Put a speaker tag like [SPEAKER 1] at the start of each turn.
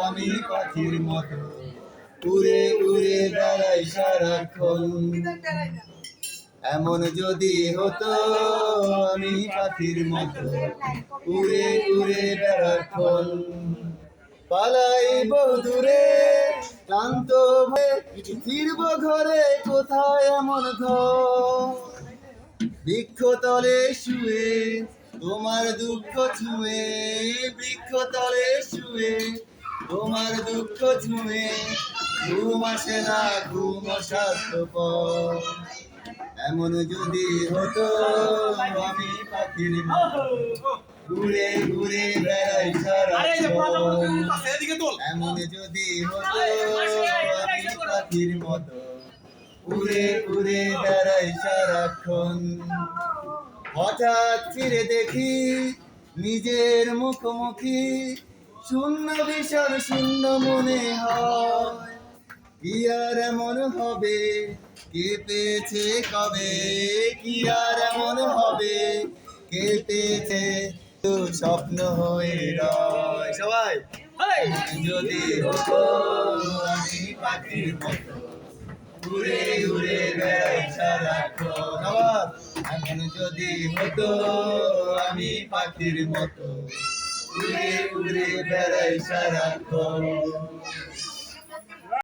[SPEAKER 1] আমি পাখির মতো উড়ে উড়ে বেড়াই সারাক্ষণ। এমন যদি হতো আমি পাখির মতো উড়ে উড়ে বেড়াক্ষণ। পালাই বহু দূরে ক্লান্ত হয়ে ফিরব ঘরে, কোথায় এমন ঘর বৃক্ষতলে শুয়ে তোমার দুঃখ ছুঁয়ে, বৃক্ষতলে শুয়ে তোমার দুঃখ ছুঁয়ে ঘুম আসে না, ঘুম স্বার্থপর। এমন যদি হতো আমি পাখির মতো ঘুরে ঘুরে বেড়াই সারাক্ষণ। এমন যদি হতো আমি পাখির মতো উড়ে উড়ে বেড়াই সারাক্ষণ। হঠাৎ ফিরে দেখি নিজের মুখোমুখি, শূন্য বিষণ শূন্য মনে হয়। কি আর এমন হবে, কে পেয়েছে কবে, কি আর এমন হবে, কে পেয়েছে তো স্বপ্ন হয়ে রয়। সবাই যদি হতো আমি পাখির মতো উড়ে উড়ে বেড়াই সারাক্ষণ। আবার এমন যদি হতো আমি পাখির মতো উড়ে উড়ে বেড়াই সারাক্ষণ।